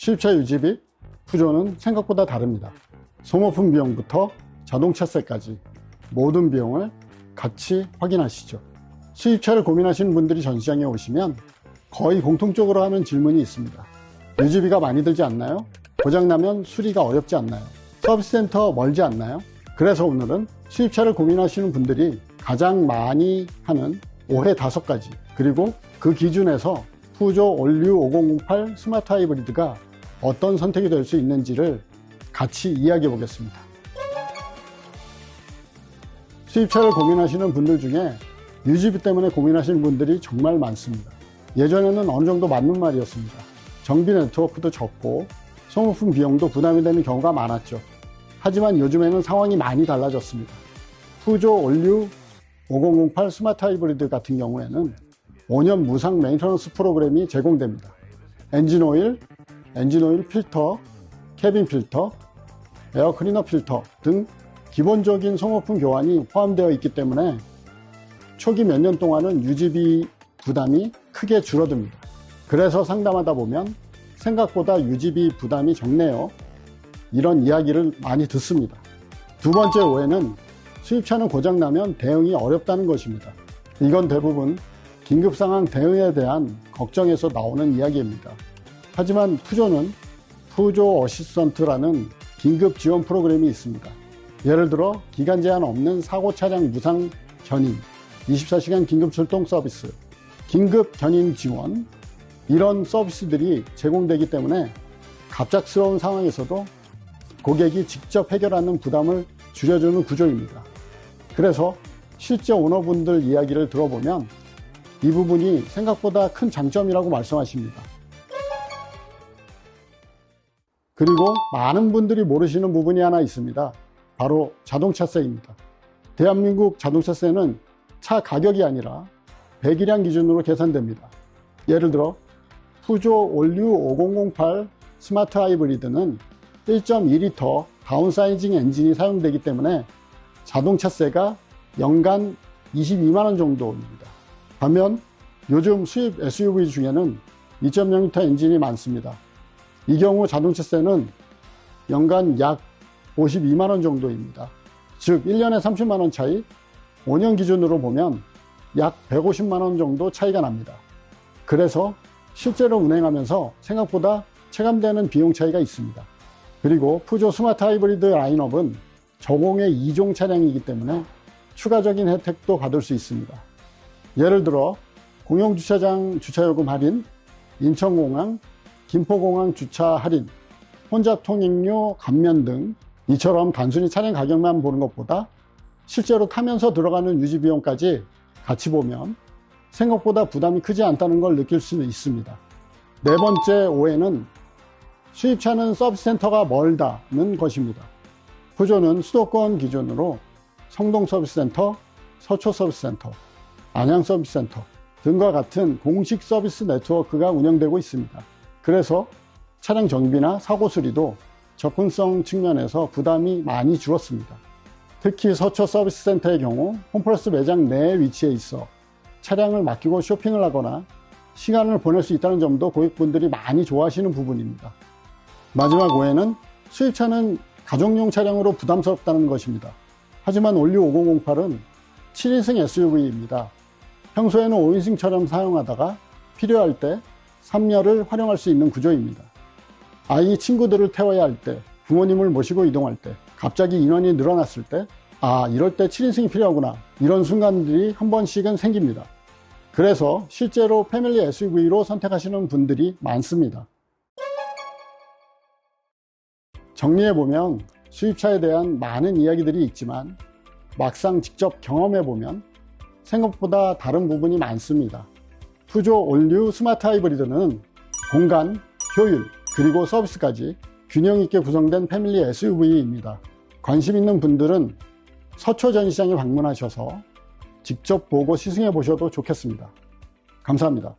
수입차 유지비, 푸조는 생각보다 다릅니다. 소모품 비용부터 자동차세까지 모든 비용을 같이 확인하시죠. 수입차를 고민하시는 분들이 전시장에 오시면 거의 공통적으로 하는 질문이 있습니다. 유지비가 많이 들지 않나요? 고장나면 수리가 어렵지 않나요? 서비스센터 멀지 않나요? 그래서 오늘은 수입차를 고민하시는 분들이 가장 많이 하는 오해 5가지, 그리고 그 기준에서 푸조 올류 5008 스마트 하이브리드가 어떤 선택이 될 수 있는지를 같이 이야기해 보겠습니다. 수입차를 고민하시는 분들 중에 유지비 때문에 고민하시는 분들이 정말 많습니다. 예전에는 어느 정도 맞는 말이었습니다. 정비 네트워크도 적고 소모품 비용도 부담이 되는 경우가 많았죠. 하지만 요즘에는 상황이 많이 달라졌습니다. 푸조 올류 5008 스마트 하이브리드 같은 경우에는 5년 무상 메인터넌스 프로그램이 제공됩니다. 엔진 오일 필터, 캐빈 필터, 에어 클리너 필터 등 기본적인 소모품 교환이 포함되어 있기 때문에 초기 몇 년 동안은 유지비 부담이 크게 줄어듭니다. 그래서 상담하다 보면 생각보다 유지비 부담이 적네요, 이런 이야기를 많이 듣습니다. 두 번째 오해는 수입차는 고장나면 대응이 어렵다는 것입니다. 이건 대부분 긴급상황 대응에 대한 걱정에서 나오는 이야기입니다. 하지만 푸조는 푸조 어시스턴트라는 긴급 지원 프로그램이 있습니다. 예를 들어 기간 제한 없는 사고 차량 무상 견인, 24시간 긴급 출동 서비스, 긴급 견인 지원, 이런 서비스들이 제공되기 때문에 갑작스러운 상황에서도 고객이 직접 해결하는 부담을 줄여주는 구조입니다. 그래서 실제 오너분들 이야기를 들어보면 이 부분이 생각보다 큰 장점이라고 말씀하십니다. 그리고 많은 분들이 모르시는 부분이 하나 있습니다. 바로 자동차세입니다. 대한민국 자동차세는 차 가격이 아니라 배기량 기준으로 계산됩니다. 예를 들어 푸조 올류 5008 스마트 하이브리드는 1.2L 다운사이징 엔진이 사용되기 때문에 자동차세가 연간 22만원 정도입니다. 반면 요즘 수입 SUV 중에는 2.0L 엔진이 많습니다. 이 경우 자동차세는 연간 약 52만원 정도입니다. 즉 1년에 30만원 차이, 5년 기준으로 보면 약 150만원 정도 차이가 납니다. 그래서 실제로 운행하면서 생각보다 체감되는 비용 차이가 있습니다. 그리고 푸조 스마트 하이브리드 라인업은 저공해 2종 차량이기 때문에 추가적인 혜택도 받을 수 있습니다. 예를 들어 공영주차장 주차요금 할인, 인천공항, 김포공항 주차 할인, 혼잡 통행료 감면 등 이처럼 단순히 차량 가격만 보는 것보다 실제로 타면서 들어가는 유지 비용까지 같이 보면 생각보다 부담이 크지 않다는 걸 느낄 수 있습니다. 네 번째 오해는 수입차는 서비스센터가 멀다는 것입니다. 푸조는 수도권 기준으로 성동 서비스센터, 서초 서비스센터, 안양 서비스센터 등과 같은 공식 서비스 네트워크가 운영되고 있습니다. 그래서 차량 정비나 사고 수리도 접근성 측면에서 부담이 많이 줄었습니다. 특히 서초 서비스센터의 경우 홈플러스 매장 내에 위치해 있어 차량을 맡기고 쇼핑을 하거나 시간을 보낼 수 있다는 점도 고객분들이 많이 좋아하시는 부분입니다. 마지막 오해는 수입차는 가족용 차량으로 부담스럽다는 것입니다. 하지만 올류 5008은 7인승 SUV입니다. 평소에는 5인승처럼 사용하다가 필요할 때 3열을 활용할 수 있는 구조입니다. 아이 친구들을 태워야 할 때, 부모님을 모시고 이동할 때, 갑자기 인원이 늘어났을 때, 이럴 때 7인승이 필요하구나, 이런 순간들이 한 번씩은 생깁니다. 그래서 실제로 패밀리 SUV로 선택하시는 분들이 많습니다. 정리해보면 수입차에 대한 많은 이야기들이 있지만 막상 직접 경험해보면 생각보다 다른 부분이 많습니다. 푸조 올류 스마트 하이브리드는 공간, 효율, 그리고 서비스까지 균형 있게 구성된 패밀리 SUV입니다. 관심 있는 분들은 서초 전시장에 방문하셔서 직접 보고 시승해 보셔도 좋겠습니다. 감사합니다.